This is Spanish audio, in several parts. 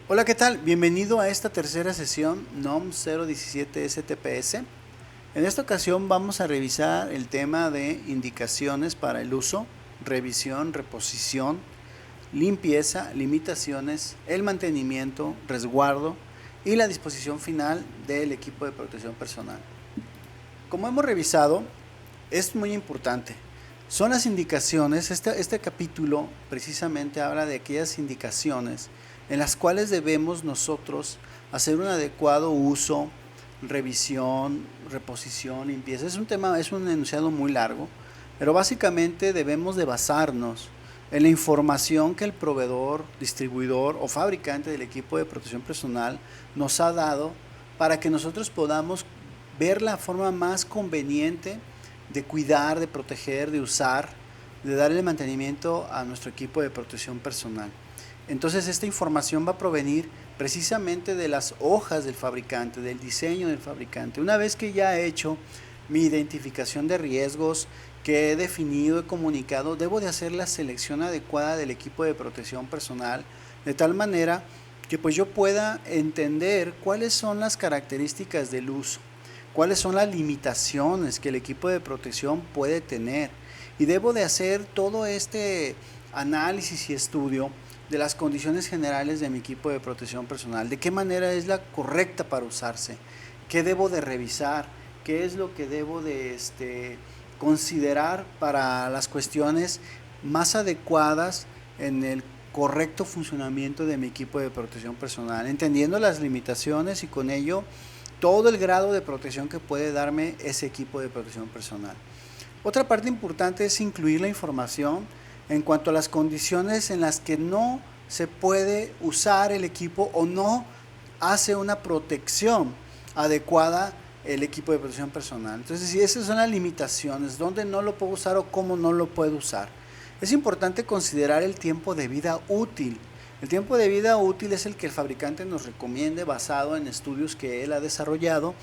Hola, ¿qué tal? Bienvenido a esta tercera sesión NOM 017 STPS. En esta ocasión vamos a revisar el tema de indicaciones para el uso, revisión, reposición, limpieza, limitaciones, el mantenimiento, resguardo y la disposición final del equipo de protección personal. Como hemos revisado, es muy importante. Son las indicaciones, este capítulo precisamente habla de aquellas indicaciones en las cuales debemos nosotros hacer un adecuado uso, revisión, reposición, limpieza. Es un enunciado muy largo, pero básicamente debemos de basarnos en la información que el proveedor, distribuidor o fabricante del equipo de protección personal nos ha dado para que nosotros podamos ver la forma más conveniente de cuidar, de proteger, de usar, de darle mantenimiento a nuestro equipo de protección personal. Entonces esta información va a provenir precisamente de las hojas del fabricante, del diseño del fabricante. Una vez que ya he hecho mi identificación de riesgos, que he definido, he comunicado, debo de hacer la selección adecuada del equipo de protección personal, de tal manera que pues yo pueda entender cuáles son las características del uso, cuáles son las limitaciones que el equipo de protección puede tener. Y debo de hacer todo este análisis y estudio de las condiciones generales de mi equipo de protección personal, de qué manera es la correcta para usarse, qué debo de revisar, qué es lo que debo de considerar para las cuestiones más adecuadas en el correcto funcionamiento de mi equipo de protección personal, entendiendo las limitaciones y con ello todo el grado de protección que puede darme ese equipo de protección personal. Otra parte importante es incluir la información en cuanto a las condiciones en las que no se puede usar el equipo o no hace una protección adecuada el equipo de protección personal. Entonces, si esas son las limitaciones, dónde no lo puedo usar o cómo no lo puedo usar. Es importante considerar el tiempo de vida útil. El tiempo de vida útil es el que el fabricante nos recomiende basado en estudios que él ha desarrollado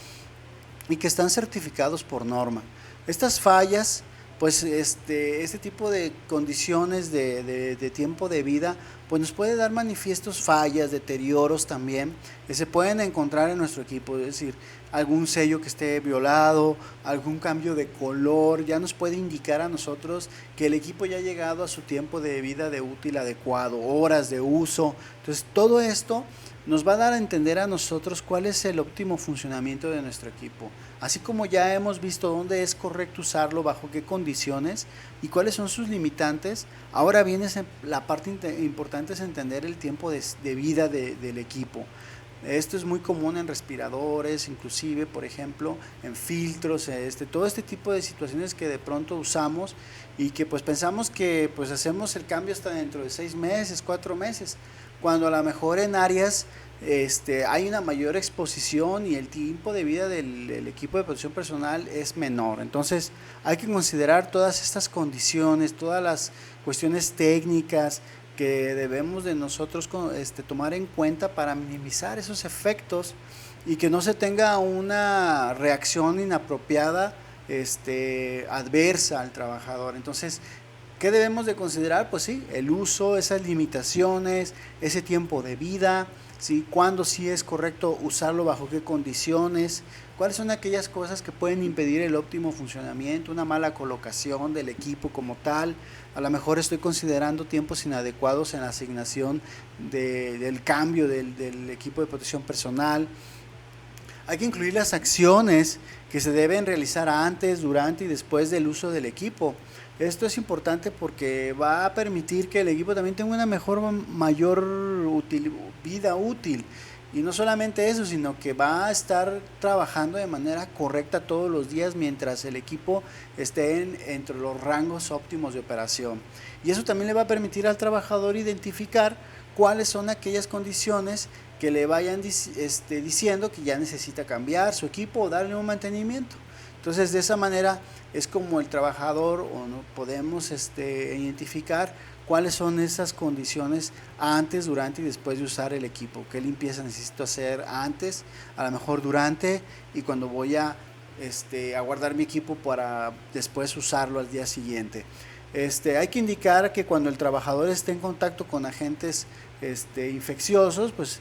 y que están certificados por norma. Estas fallas, pues este tipo de condiciones de tiempo de vida, pues nos puede dar manifiestos fallas, deterioros también, que se pueden encontrar en nuestro equipo, es decir, algún sello que esté violado, algún cambio de color, ya nos puede indicar a nosotros que el equipo ya ha llegado a su tiempo de vida de útil adecuado, horas de uso. Entonces todo esto nos va a dar a entender a nosotros cuál es el óptimo funcionamiento de nuestro equipo, así como ya hemos visto dónde es correcto usarlo, bajo qué condiciones y cuáles son sus limitantes. Ahora viene la parte importante, es entender el tiempo de vida del equipo. Esto es muy común en respiradores, inclusive, por ejemplo, en filtros, todo este tipo de situaciones que de pronto usamos y que pues pensamos que pues hacemos el cambio hasta dentro de 6 meses, 4 meses, cuando a lo mejor en áreas hay una mayor exposición y el tiempo de vida del equipo de protección personal es menor. Entonces hay que considerar todas estas condiciones, todas las cuestiones técnicas que debemos de nosotros tomar en cuenta para minimizar esos efectos y que no se tenga una reacción inapropiada, adversa al trabajador. Entonces, ¿qué debemos de considerar? Pues sí, el uso, esas limitaciones, ese tiempo de vida, ¿sí? Cuándo sí es correcto usarlo, bajo qué condiciones, cuáles son aquellas cosas que pueden impedir el óptimo funcionamiento, una mala colocación del equipo como tal. A lo mejor estoy considerando tiempos inadecuados en la asignación del cambio del equipo de protección personal. Hay que incluir las acciones que se deben realizar antes, durante y después del uso del equipo. Esto es importante porque va a permitir que el equipo también tenga una mayor vida útil. Y no solamente eso, sino que va a estar trabajando de manera correcta todos los días mientras el equipo esté entre los rangos óptimos de operación. Y eso también le va a permitir al trabajador identificar cuáles son aquellas condiciones que le vayan diciendo que ya necesita cambiar su equipo o darle un mantenimiento. Entonces, de esa manera es como el trabajador o no podemos identificar cuáles son esas condiciones antes, durante y después de usar el equipo. ¿Qué limpieza necesito hacer antes, a lo mejor durante y cuando voy a guardar mi equipo para después usarlo al día siguiente? Hay que indicar que cuando el trabajador esté en contacto con agentes infecciosos, pues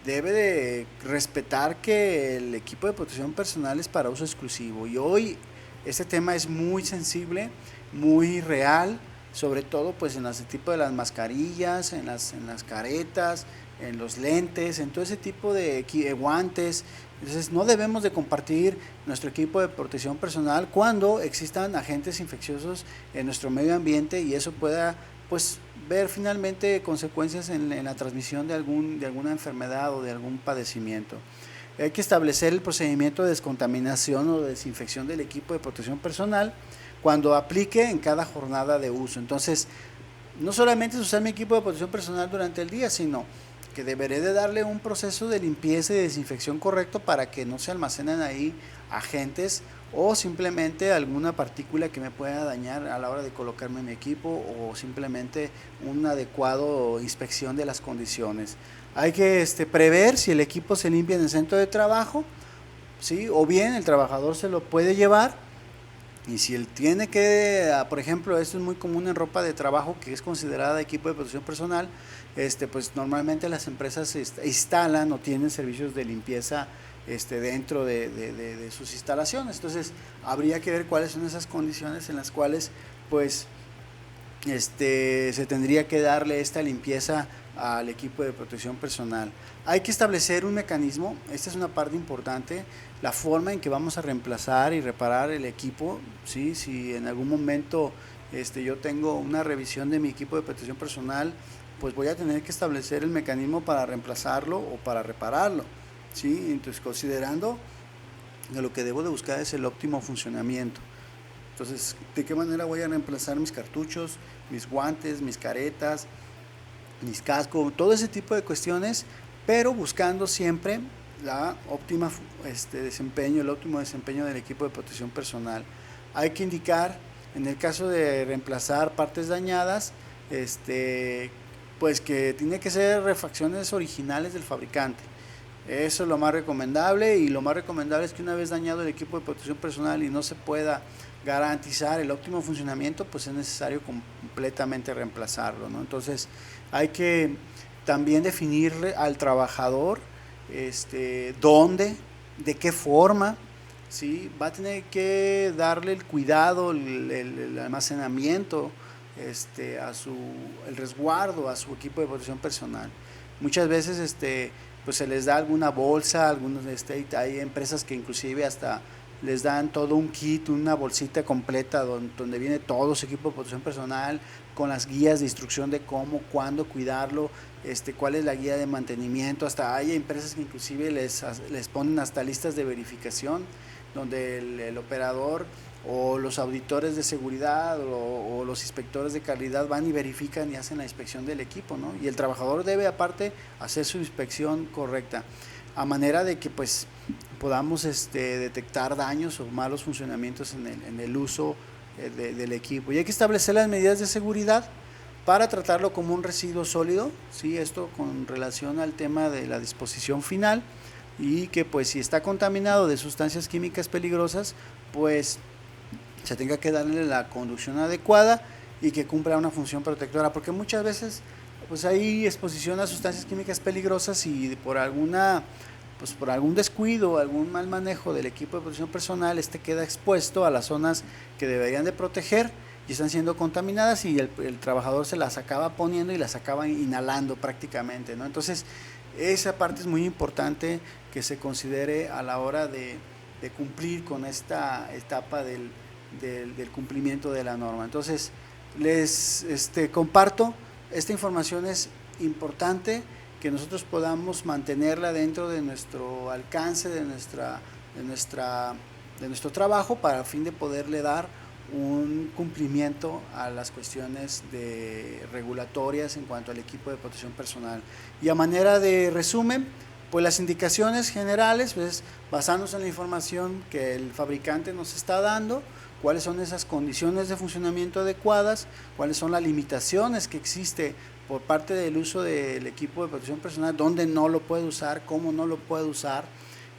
debe de respetar que el equipo de protección personal es para uso exclusivo. Y hoy este tema es muy sensible, muy real, sobre todo pues en ese tipo de las mascarillas, en las caretas, en los lentes, en todo ese tipo de guantes. Entonces no debemos de compartir nuestro equipo de protección personal cuando existan agentes infecciosos en nuestro medio ambiente y eso pueda pues ver finalmente consecuencias en la transmisión de alguna enfermedad o de algún padecimiento. Hay que establecer el procedimiento de descontaminación o desinfección del equipo de protección personal cuando aplique en cada jornada de uso. Entonces, no solamente es usar mi equipo de protección personal durante el día, sino que deberé de darle un proceso de limpieza y desinfección correcto para que no se almacenen ahí agentes o simplemente alguna partícula que me pueda dañar a la hora de colocarme mi equipo o simplemente una adecuada inspección de las condiciones. Hay que prever si el equipo se limpia en el centro de trabajo, ¿sí? O bien el trabajador se lo puede llevar. Y si él tiene que, por ejemplo, esto es muy común en ropa de trabajo que es considerada equipo de protección personal, pues normalmente las empresas instalan o tienen servicios de limpieza dentro de sus instalaciones. Entonces habría que ver cuáles son esas condiciones en las cuales pues se tendría que darle esta limpieza al equipo de protección personal. Hay que establecer un mecanismo, esta es una parte importante, la forma en que vamos a reemplazar y reparar el equipo, ¿sí? Si en algún momento yo tengo una revisión de mi equipo de protección personal, pues voy a tener que establecer el mecanismo para reemplazarlo o para repararlo, ¿sí? Entonces considerando que lo que debo de buscar es el óptimo funcionamiento. Entonces, ¿de qué manera voy a reemplazar mis cartuchos, mis guantes, mis caretas, mis cascos, todo ese tipo de cuestiones, pero buscando siempre la óptima desempeño, el óptimo desempeño del equipo de protección personal? Hay que indicar, en el caso de reemplazar partes dañadas, pues que tiene que ser refacciones originales del fabricante. Eso es lo más recomendable, y lo más recomendable es que una vez dañado el equipo de protección personal y no se pueda garantizar el óptimo funcionamiento, pues es necesario completamente reemplazarlo, ¿no? Entonces hay que también definirle al trabajador dónde, de qué forma, ¿sí? Va a tener que darle el cuidado, el almacenamiento, el resguardo a su equipo de protección personal. Muchas veces pues se les da alguna bolsa, hay empresas que inclusive hasta les dan todo un kit, una bolsita completa donde viene todo su equipo de protección personal con las guías de instrucción de cómo, cuándo cuidarlo, cuál es la guía de mantenimiento. Hasta hay empresas que inclusive les ponen hasta listas de verificación donde el operador o los auditores de seguridad o los inspectores de calidad van y verifican y hacen la inspección del equipo, ¿no? Y el trabajador debe aparte hacer su inspección correcta, a manera de que pues podamos detectar daños o malos funcionamientos en el uso del equipo. Y hay que establecer las medidas de seguridad para tratarlo como un residuo sólido, ¿sí? Esto con relación al tema de la disposición final, y que pues si está contaminado de sustancias químicas peligrosas, pues se tenga que darle la conducción adecuada y que cumpla una función protectora, porque muchas veces pues hay exposición a sustancias químicas peligrosas y por algún descuido, algún mal manejo del equipo de protección personal, queda expuesto a las zonas que deberían de proteger y están siendo contaminadas, y el trabajador se las acaba poniendo y las acaba inhalando prácticamente, ¿no? Entonces esa parte es muy importante que se considere a la hora de cumplir con esta etapa del cumplimiento de la norma. Entonces les comparto, esta información es importante que nosotros podamos mantenerla dentro de nuestro alcance, de nuestro trabajo, para el fin de poderle dar un cumplimiento a las cuestiones regulatorias en cuanto al equipo de protección personal. Y a manera de resumen, pues las indicaciones generales, pues basándose en la información que el fabricante nos está dando, cuáles son esas condiciones de funcionamiento adecuadas, cuáles son las limitaciones que existe por parte del uso del equipo de protección personal, dónde no lo puede usar, cómo no lo puede usar,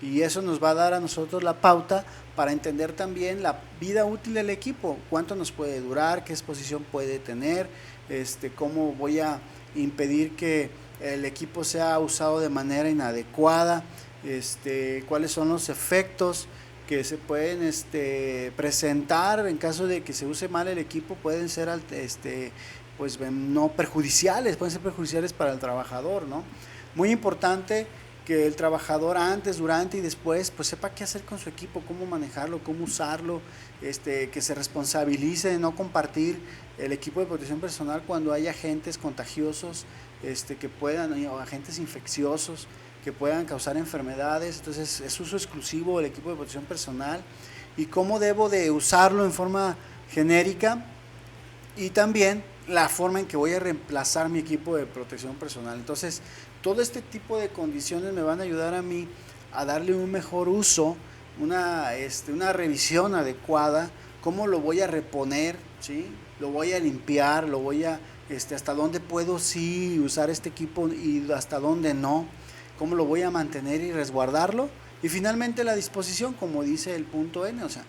y eso nos va a dar a nosotros la pauta para entender también la vida útil del equipo, cuánto nos puede durar, qué exposición puede tener, cómo voy a impedir que el equipo sea usado de manera inadecuada, cuáles son los efectos que se pueden presentar en caso de que se use mal el equipo, pueden ser pues no perjudiciales, pueden ser perjudiciales para el trabajador, ¿no? Muy importante que el trabajador antes, durante y después pues sepa qué hacer con su equipo, cómo manejarlo, cómo usarlo, que se responsabilice de no compartir el equipo de protección personal cuando hay agentes contagiosos, que puedan, o agentes infecciosos que puedan causar enfermedades. Entonces es uso exclusivo del equipo de protección personal y cómo debo de usarlo en forma genérica, y también la forma en que voy a reemplazar mi equipo de protección personal. Entonces todo este tipo de condiciones me van a ayudar a mí a darle un mejor uso, una revisión adecuada, cómo lo voy a reponer, ¿sí? Lo voy a limpiar, lo voy a, hasta dónde puedo sí usar este equipo y hasta dónde no, cómo lo voy a mantener y resguardarlo, y finalmente la disposición, como dice el punto N, o sea,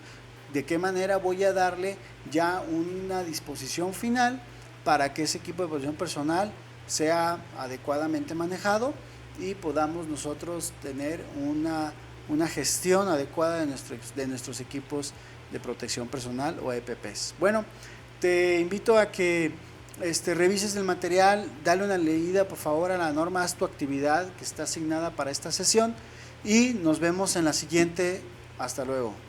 de qué manera voy a darle ya una disposición final para que ese equipo de protección personal sea adecuadamente manejado y podamos nosotros tener una gestión adecuada de nuestros equipos de protección personal o EPPs. Bueno, te invito a que revises el material, dale una leída por favor a la norma, haz tu actividad que está asignada para esta sesión y nos vemos en la siguiente. Hasta luego.